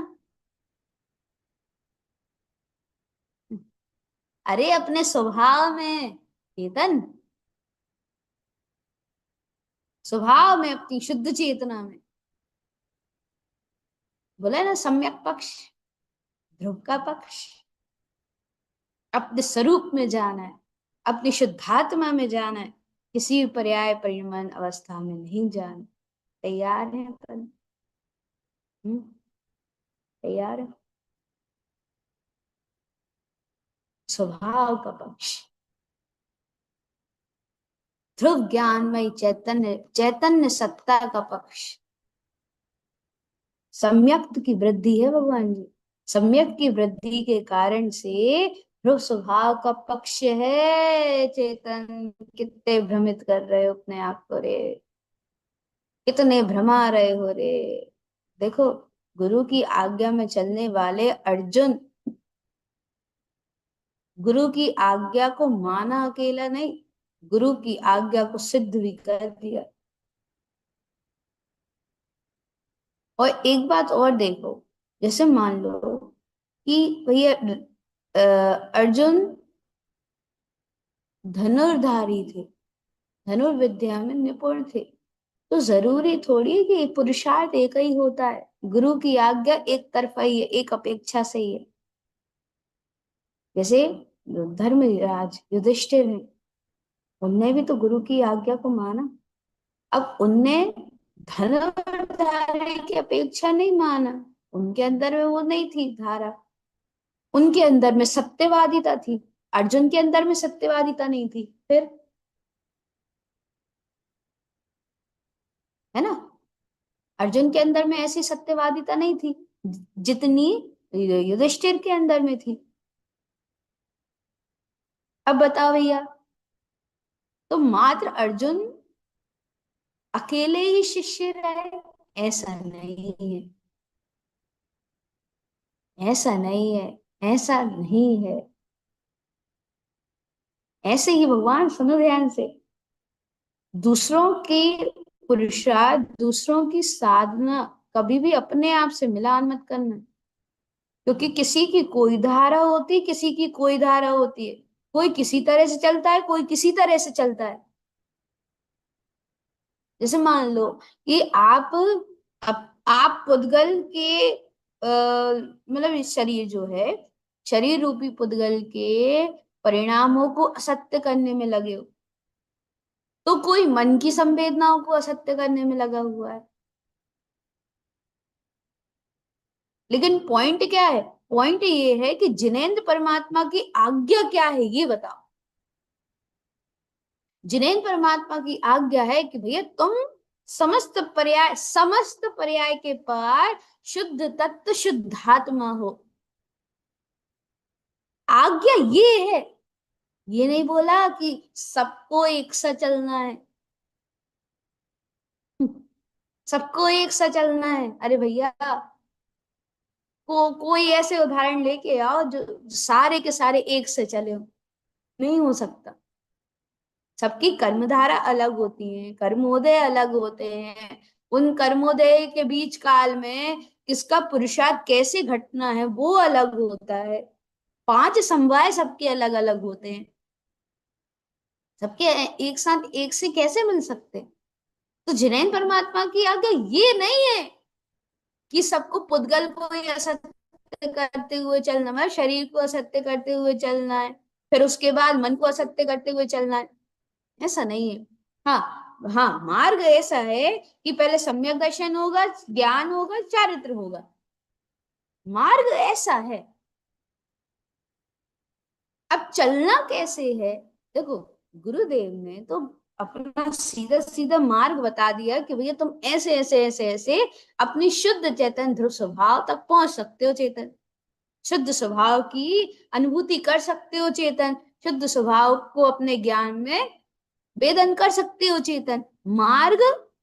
अरे अपने स्वभाव में चेतन, स्वभाव में अपनी शुद्ध चेतना में। बोले ना सम्यक पक्ष, ध्रुव का पक्ष। अपने स्वरूप में जाना है, अपनी शुद्धात्मा में जाना है, किसी पर्याय परिमाण अवस्था में नहीं जाना। तैयार है अपन? तैयार है? स्वभाव का पक्ष, ध्रुव ज्ञानमय चैतन्य, चैतन्य सत्ता का पक्ष, सम्यक की वृद्धि है भगवान जी। सम्यक की वृद्धि के कारण से ध्रुव स्वभाव का पक्ष है। चेतन, कितने भ्रमित कर रहे हो अपने आप को रे, कितने भ्रमा रहे हो रे। देखो, गुरु की आज्ञा में चलने वाले अर्जुन, गुरु की आज्ञा को माना अकेला नहीं, गुरु की आज्ञा को सिद्ध भी कर दिया। और एक बात और देखो, जैसे मान लो कि भैया अर्जुन धनुर्धारी थे, धनुर्विद्या में निपुण थे, तो जरूरी थोड़ी कि पुरुषार्थ एक ही होता है। गुरु की आज्ञा एक तरफा ही है, एक अपेक्षा से ही है। जैसे धर्मराज युधिष्ठिर हैं, उनने भी तो गुरु की आज्ञा को माना। अब उनने धनुर्धारी की अपेक्षा नहीं माना, उनके अंदर में वो नहीं थी धारा, उनके अंदर में सत्यवादिता थी। अर्जुन के अंदर में सत्यवादिता नहीं थी, फिर, है ना? अर्जुन के अंदर में ऐसी सत्यवादिता नहीं थी जितनी युधिष्ठिर के अंदर में थी। अब बताओ भैया, तो मात्र अर्जुन अकेले ही शिष्य रहे? ऐसा नहीं है, ऐसा नहीं है, ऐसा नहीं है। ऐसे ही भगवान, सुनो ध्यान से, दूसरों के पुरुषार्थ, दूसरों की साधना कभी भी अपने आप से मिलान मत करना। क्योंकि किसी की कोई धारा होती, किसी की कोई धारा होती है। कोई किसी तरह से चलता है, कोई किसी तरह से चलता है। जैसे मान लो कि आप पुद्गल के मतलब इस शरीर जो है, शरीर रूपी पुद्गल के परिणामों को असत्य करने में लगे हो, तो कोई मन की संवेदनाओं को असत्य करने में लगा हुआ है। लेकिन पॉइंट क्या है? पॉइंट ये है कि जिनेंद्र परमात्मा की आज्ञा क्या है ये बताओ। जिनेंद्र परमात्मा की आज्ञा है कि भैया तुम समस्त पर्याय के पार शुद्ध तत्व शुद्धात्मा हो। आज्ञा ये है। ये नहीं बोला कि सबको एक सा चलना है। सबको एक सा चलना है, अरे भैया कोई ऐसे उदाहरण लेके आओ जो सारे के सारे एक से चले हो। नहीं हो सकता। सबकी कर्मधारा अलग होती है, कर्मोदय अलग होते हैं। उन कर्मोदय के बीच काल में किसका पुरुषार्थ कैसे घटना है वो अलग होता है। पांच समवाय सबके अलग अलग होते हैं। सबके एक साथ एक से कैसे मिल सकते? तो जिनैन परमात्मा की आज्ञा ये नहीं है कि सबको पुद्गल को ही असत्य करते हुए चलना, मतलब शरीर को असत्य करते हुए चलना है, फिर उसके बाद मन को असत्य करते हुए चलना है। ऐसा नहीं है। हाँ हाँ, मार्ग ऐसा है कि पहले सम्यक दर्शन होगा, ज्ञान होगा, चारित्र होगा। मार्ग ऐसा है। अब चलना कैसे है? देखो, गुरुदेव ने तो अपना सीधा सीधा मार्ग बता दिया कि भैया तुम ऐसे ऐसे ऐसे ऐसे अपनी शुद्ध चेतन ध्रुव स्वभाव तक पहुंच सकते हो। चेतन शुद्ध स्वभाव की अनुभूति कर सकते हो। चेतन शुद्ध स्वभाव को अपने ज्ञान में वेदन कर सकते हो। चेतन मार्ग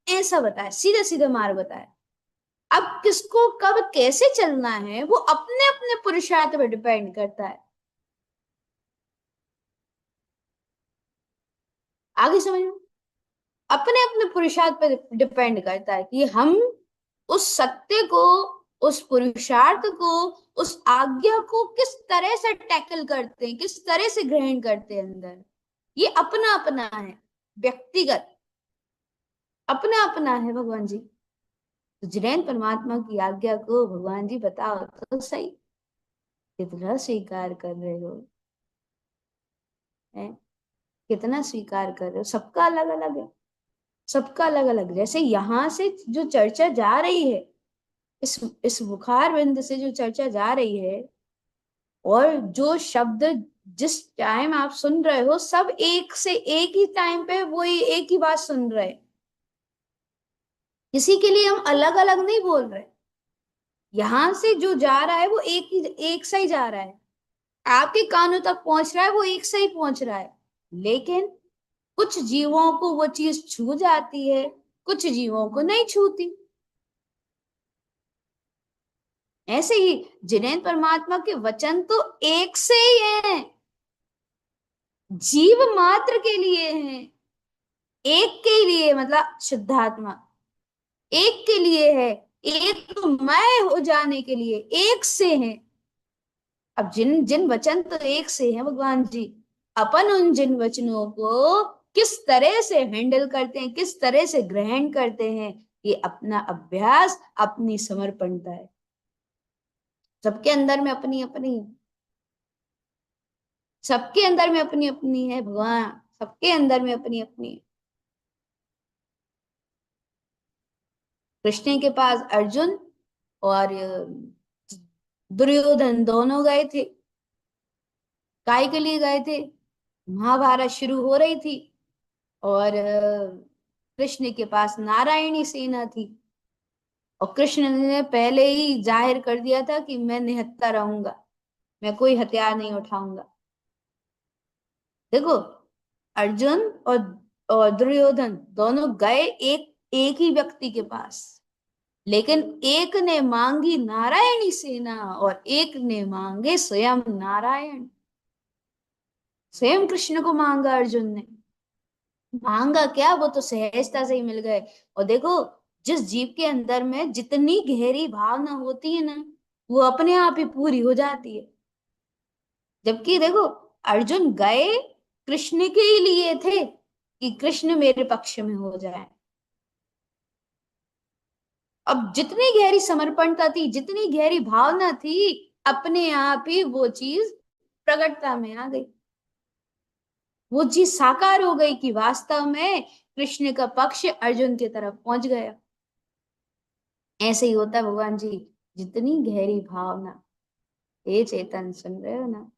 ऐसा बताया, सीधा सीधा मार्ग बताया। अब किसको कब कैसे चलना है वो अपने अपने पुरुषार्थ पर डिपेंड करता है। आगे समझ में? अपने अपने पुरुषार्थ पर डिपेंड करता है कि हम उस सत्य को, उस पुरुषार्थ को, उस आज्ञा को किस तरह से टैकल करते हैं, किस तरह से ग्रहण करते हैं अंदर। ये अपना अपना है, व्यक्तिगत अपना अपना है भगवान जी। तो जिनैन परमात्मा की आज्ञा को भगवान जी बताओ तो सही, कितना स्वीकार कर रहे हो? है? कितना स्वीकार कर रहे हो? सबका अलग अलग है। सबका अलग अलग। जैसे यहां से जो चर्चा जा रही है, इस बुखार बिंद से जो चर्चा जा रही है, और जो शब्द जिस टाइम आप सुन रहे हो, सब एक से एक ही टाइम पे वही एक ही बात सुन रहे हैं। किसी के लिए हम अलग अलग नहीं बोल रहे। यहां से जो जा रहा है वो एक सा ही जा रहा है। आपके कानों तक पहुंच रहा है वो एक सा ही पहुंच रहा है। लेकिन कुछ जीवों को वो चीज छू जाती है, कुछ जीवों को नहीं छूती। ऐसे ही जिनेन्द्र परमात्मा के वचन तो एक से ही हैं, जीव मात्र के लिए हैं। एक के लिए मतलब शुद्धात्मा एक के लिए है, एक तो मैं हो जाने के लिए एक से है। अब जिन जिन वचन तो एक से हैं भगवान जी, अपन उन जिन वचनों को किस तरह से हैंडल करते हैं, किस तरह से ग्रहण करते हैं, ये अपना अभ्यास, अपनी समर्पणता है। सबके अंदर में अपनी अपनी, सबके अंदर में अपनी अपनी है भगवान। सबके अंदर में अपनी अपनी है। कृष्ण के पास अर्जुन और दुर्योधन दोनों गए थे। काय के लिए गए थे? महाभारत शुरू हो रही थी और कृष्ण के पास नारायणी सेना थी। और कृष्ण ने पहले ही जाहिर कर दिया था कि मैं निहत्था रहूंगा, मैं कोई हथियार नहीं उठाऊंगा। देखो, अर्जुन और दुर्योधन दोनों गए एक एक ही व्यक्ति के पास, लेकिन एक ने मांगी नारायणी सेना और एक ने मांगे स्वयं नारायण। स्वयं कृष्ण को मांगा अर्जुन ने। मांगा क्या, वो तो सहजता से ही मिल गए। और देखो, जिस जीव के अंदर में जितनी गहरी भावना होती है ना, वो अपने आप ही पूरी हो जाती है। जबकि देखो, अर्जुन गए कृष्ण के ही लिए थे कि कृष्ण मेरे पक्ष में हो जाए। अब जितनी गहरी समर्पणता थी, जितनी गहरी भावना थी, अपने आप ही वो चीज प्रकटता में आ गई। वो चीज साकार हो गई कि वास्तव में कृष्ण का पक्ष अर्जुन की तरफ पहुंच गया। ऐसे ही होता है भगवान जी। जितनी गहरी भावना, ये चेतन सुन रहे हो ना,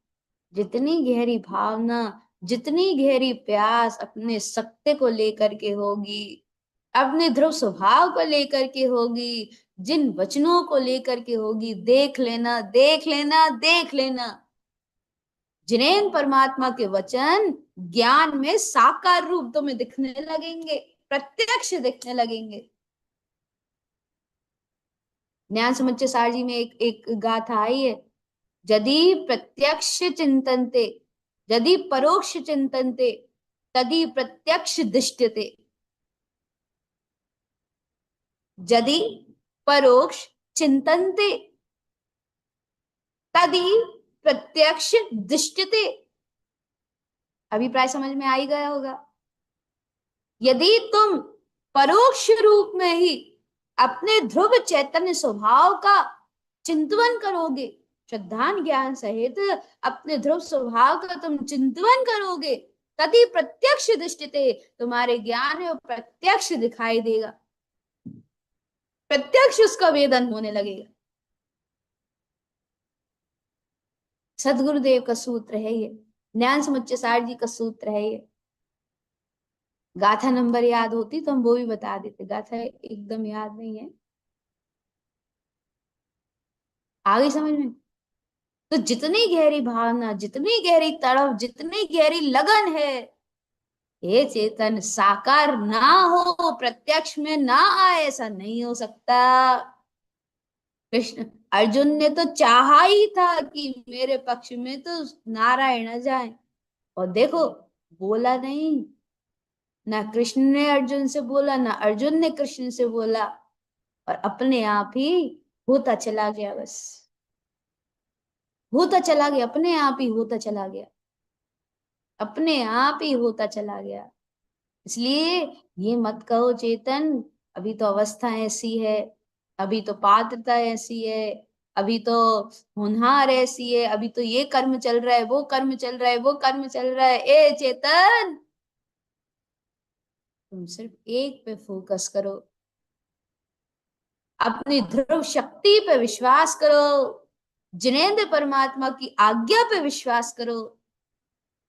जितनी गहरी भावना, जितनी गहरी प्यास अपने सत्य को लेकर के होगी, अपने ध्रुव स्वभाव को लेकर के होगी, जिन वचनों को लेकर के होगी, देख लेना, देख लेना, देख लेना, जिनेन परमात्मा के वचन ज्ञान में साकार रूप तुम्हें दिखने लगेंगे, प्रत्यक्ष दिखने लगेंगे। ज्ञान समुच्चय सार जी में एक गाथा आई है, यदि प्रत्यक्ष चिंतनते, यदि परोक्ष चिंतनते, तदि प्रत्यक्ष दृष्टते। यदि परोक्ष चिंतनते, तदि प्रत्यक्ष दृष्टते। अभिप्राय समझ में आ ही गया होगा। यदि तुम परोक्ष रूप में ही अपने ध्रुव चैतन्य स्वभाव का चिंतन करोगे, श्रद्धान ज्ञान सहित अपने ध्रुव स्वभाव का तुम चिंतन करोगे, तभी प्रत्यक्ष दृष्टिते, तुम्हारे ज्ञान में प्रत्यक्ष दिखाई देगा, प्रत्यक्ष उसका वेदन होने लगेगा। सदगुरुदेव का सूत्र है ये, ज्ञान समुच्चय सार जी का सूत्र है ये। गाथा नंबर याद होती तो हम वो भी बता देते, गाथा एकदम याद नहीं है। आ गई समझ में? तो जितनी गहरी भावना, जितनी गहरी तड़प, जितनी गहरी लगन है, ये चेतन साकार ना हो, प्रत्यक्ष में ना आए, ऐसा नहीं हो सकता। कृष्ण अर्जुन ने तो चाहा ही था कि मेरे पक्ष में तो नारायण जाए, और देखो बोला नहीं, ना कृष्ण ने अर्जुन से बोला, ना अर्जुन ने कृष्ण से बोला, और अपने आप ही होता चला गया, बस होता चला गया, अपने आप ही होता चला गया, अपने आप ही होता चला गया। इसलिए ये मत कहो चेतन अभी तो अवस्था ऐसी है, अभी तो पात्रता ऐसी है, अभी तो होनहार ऐसी है, अभी तो ये कर्म चल रहा है, वो कर्म चल रहा है, वो कर्म चल रहा है। ए चेतन, तुम सिर्फ एक पे फोकस करो, अपनी ध्रुव शक्ति पे विश्वास करो, जिनेंद्र परमात्मा की आज्ञा पे विश्वास करो।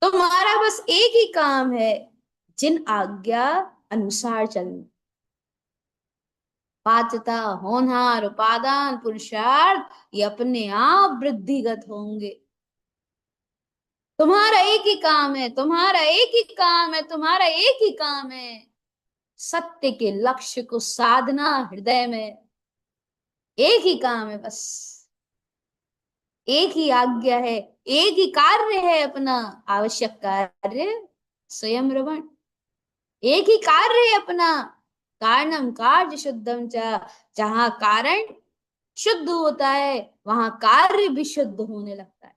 तुम्हारा बस एक ही काम है, जिन आज्ञा अनुसार चलना। पात्रता, होनहार, उपादान, पुरुषार्थ, ये अपने आप वृद्धिगत होंगे। तुम्हारा एक ही काम है, तुम्हारा एक ही काम है, तुम्हारा एक ही काम है, सत्य के लक्ष्य को साधना हृदय में। एक ही काम है बस, एक ही आज्ञा है, एक ही कार्य है अपना, आवश्यक कार्य स्वयं रमण। एक ही कार्य है अपना, कारणम कार्य शुद्धम च, जहां कारण शुद्ध होता है वहां कार्य भी शुद्ध होने लगता है।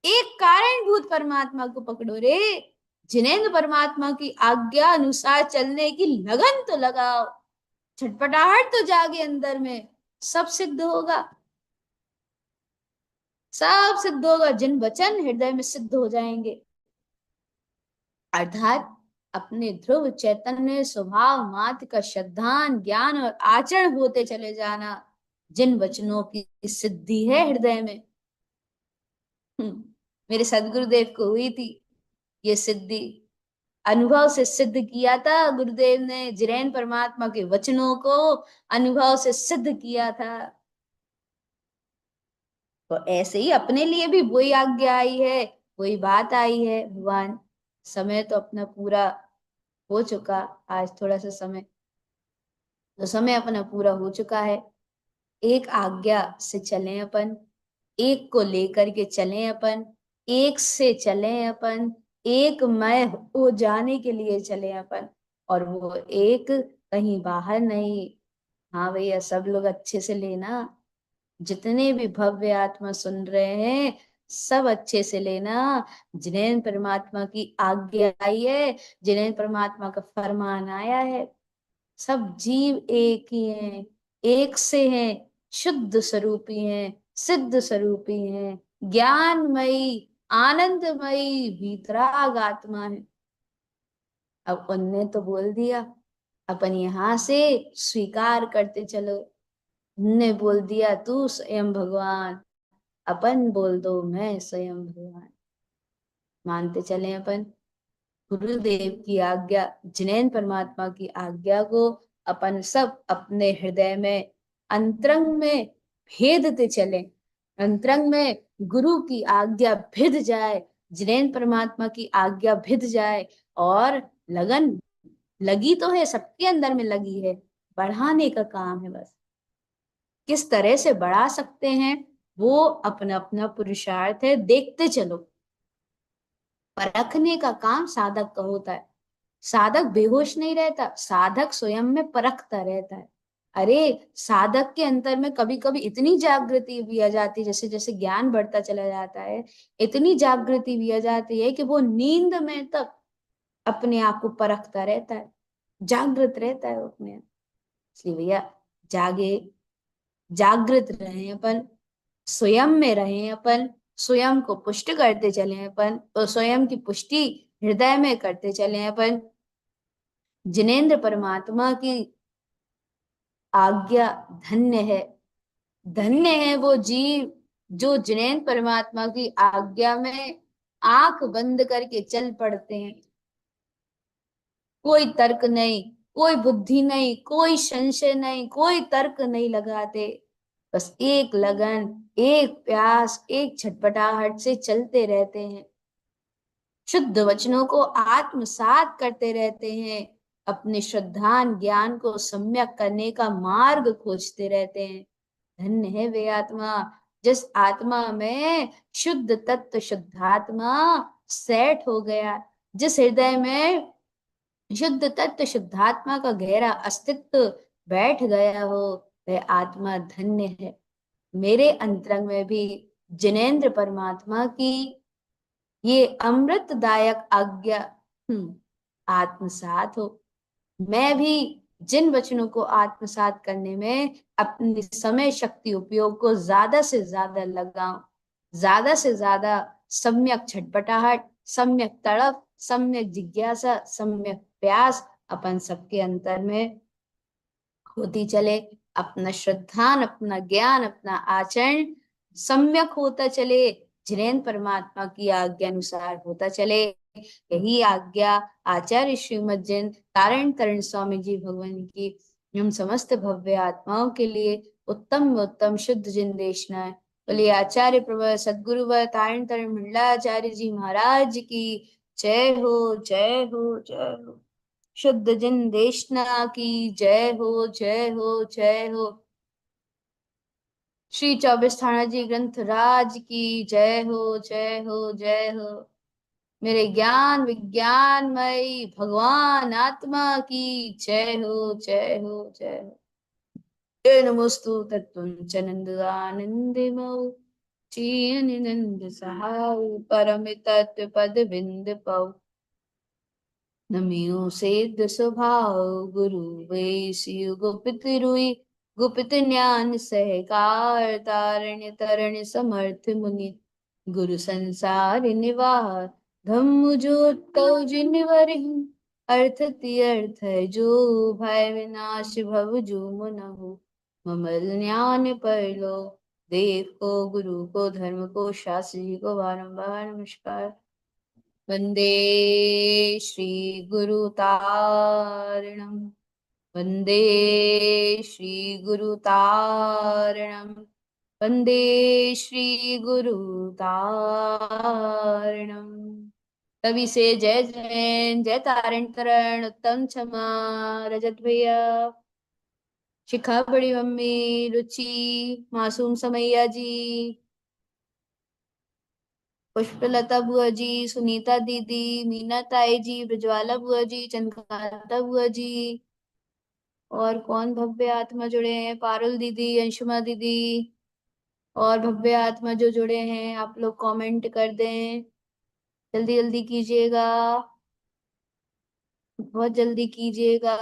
एक कारणभूत परमात्मा को पकड़ो रे, जिनेंद्र परमात्मा की आज्ञा अनुसार चलने की लगन तो लगाओ, छटपटाहट तो जागे अंदर में, सब सिद्ध होगा, सब सिद्ध होगा। जिन वचन हृदय में सिद्ध हो जाएंगे, अर्थात अपने ध्रुव चैतन्य स्वभाव मात्र का श्रद्धान ज्ञान और आचरण होते चले जाना, जिन वचनों की सिद्धि है हृदय में। मेरे सदगुरुदेव को हुई थी ये सिद्धि, अनुभव से सिद्ध किया था गुरुदेव ने, जिनेंद्र परमात्मा के वचनों को अनुभव से सिद्ध किया था। तो ऐसे ही अपने लिए भी वही आज्ञा आई है, वही बात आई है। भगवान, समय तो अपना पूरा हो चुका, आज थोड़ा सा समय, तो समय अपना पूरा हो चुका है। एक आज्ञा से चलें अपन, एक को लेकर के चलें अपन, एक से चलें अपन, एक मय हो जाने के लिए चलें अपन, और वो एक कहीं बाहर नहीं। हाँ भैया, सब लोग अच्छे से लेना, जितने भी भव्य आत्मा सुन रहे हैं सब अच्छे से लेना। जिनेंद्र परमात्मा की आज्ञा आई है, जिनेंद्र परमात्मा का फरमान आया है, सब जीव एक ही हैं, एक से हैं, शुद्ध स्वरूपी हैं, सिद्ध स्वरूपी हैं, ज्ञानमयी आनंदमयी भीतराग आत्मा है। अब उनने तो बोल दिया, अपन यहां से स्वीकार करते चलो, ने बोल दिया तू स्वयं भगवान, अपन बोल दो मैं स्वयं भगवान। मानते चले अपन गुरुदेव की आज्ञा, जिनेन्द्र परमात्मा की आज्ञा को अपन सब अपने हृदय में, अंतरंग में भेदते चले। अंतरंग में गुरु की आज्ञा भिद जाए, जिनेन्द्र परमात्मा की आज्ञा भिद जाए, और लगन लगी तो है, सबके अंदर में लगी है, बढ़ाने का काम है बस। किस तरह से बढ़ा सकते हैं वो अपना अपना पुरुषार्थ है, देखते चलो। परखने का काम साधक का होता है। साधक बेहोश नहीं रहता, साधक स्वयं में परखता रहता है। अरे साधक के अंतर में कभी कभी इतनी जागृति भी आ जाती है, जैसे जैसे ज्ञान बढ़ता चला जाता है, इतनी जागृति भी आ जाती है कि वो नींद में तक अपने आप को परखता रहता है, जागृत रहता है वो अपने आप। इसलिए भैया जागे, जागृत रहे अपन, स्वयं में रहे अपन, स्वयं को पुष्ट करते चले अपन, और स्वयं की पुष्टि हृदय में करते चले अपन। जिनेन्द्र परमात्मा की आज्ञा धन्य है, धन्य है वो जीव जो जिनेन्द्र परमात्मा की आज्ञा में आंख बंद करके चल पड़ते हैं। कोई तर्क नहीं, कोई बुद्धि नहीं, कोई संशय नहीं, कोई तर्क नहीं लगाते, बस एक लगन, एक प्यास, एक छटपटाहट से चलते रहते हैं। शुद्ध वचनों को आत्मसात करते रहते हैं, अपने श्रद्धान ज्ञान को सम्यक करने का मार्ग खोजते रहते हैं। धन्य है वे आत्मा जिस आत्मा में शुद्ध तत्व शुद्धात्मा सेट हो गया, जिस हृदय में शुद्ध तत्व शुद्धात्मा का गहरा अस्तित्व बैठ गया हो, वह आत्मा धन्य है। मेरे अंतरंग में भी जिनेन्द्र परमात्मा की ये अमृतदायक आज्ञा आत्मसात हो। मैं भी जिन वचनों को आत्मसात करने में अपनी समय शक्ति उपयोग को ज्यादा से ज्यादा लगाऊं, ज्यादा से ज्यादा सम्यक छटपटाहट, सम्यक तड़प, सम्यक जिज्ञासा, सम्यक प्यास अपन सबके अंतर में होती चले। अपना श्रद्धान, अपना ज्ञान, अपना आचरण सम्यक होता चले, जिनेन्द्र परमात्मा की आज्ञा अनुसार होता चले। यही आज्ञा आचार्य श्रीमद जैन तारण तरण स्वामी जी भगवान की हम समस्त भव्य आत्माओं के लिए उत्तम उत्तम शुद्ध जिन देशना है। बोलिए आचार्य प्रवर सदगुरुवर तारण तरण मंडलाचार्य जी महाराज की जय हो, जय हो, जय हो। शुद्ध जिन देशना की जय हो, जय हो, जय हो। श्री 24 थाना जी ग्रंथ राज की जय हो, जय हो, जय हो। मेरे ज्ञान विज्ञानमय भगवान आत्मा की जय हो, जय हो, जय हो। जय नमोस्तु तत्वं च नंद आनंदमो नंद सहाय परम तत्व पद बिंद पौ। नमियो सिद्ध स्वभाव गुरु वैसियु गुप्त रुई, गुप्त ज्ञान सहकार तारण्य तरण समर्थ मुनि। गुरु संसार निवार धम्म जोत जिनवरहि, अर्थ अर्थ है जो भय विनाश भव जो मुनहु। ममल ज्ञान परलो देव को, गुरु को, धर्म को, शास्त्र जी को बारंबार नमस्कार। वंदे श्री गुरु तारणम, वंदे श्री गुरु तारणम, वंदे श्री गुरु तारणम। तभी से जय जैन, जय तारण तरण, उत्तम क्षमा रजत भैया, शिखा बड़ी मम्मी, रुचि, मासूम समैया जी, पुष्पलता बुआ जी, सुनीता दीदी, मीना ताई जी, ब्रजवाला बुआ जी, चंद्रकांता बुआ जी, और कौन भव्य आत्मा जुड़े हैं, पारुल दीदी, अंशुमा दीदी, और भव्य आत्मा जो जुड़े हैं आप लोग कमेंट कर दें, जल्दी जल्दी कीजिएगा, बहुत जल्दी कीजिएगा।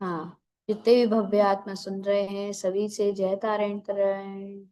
हाँ, जितने भी भव्य आत्मा सुन रहे हैं सभी से जय तारण तरण।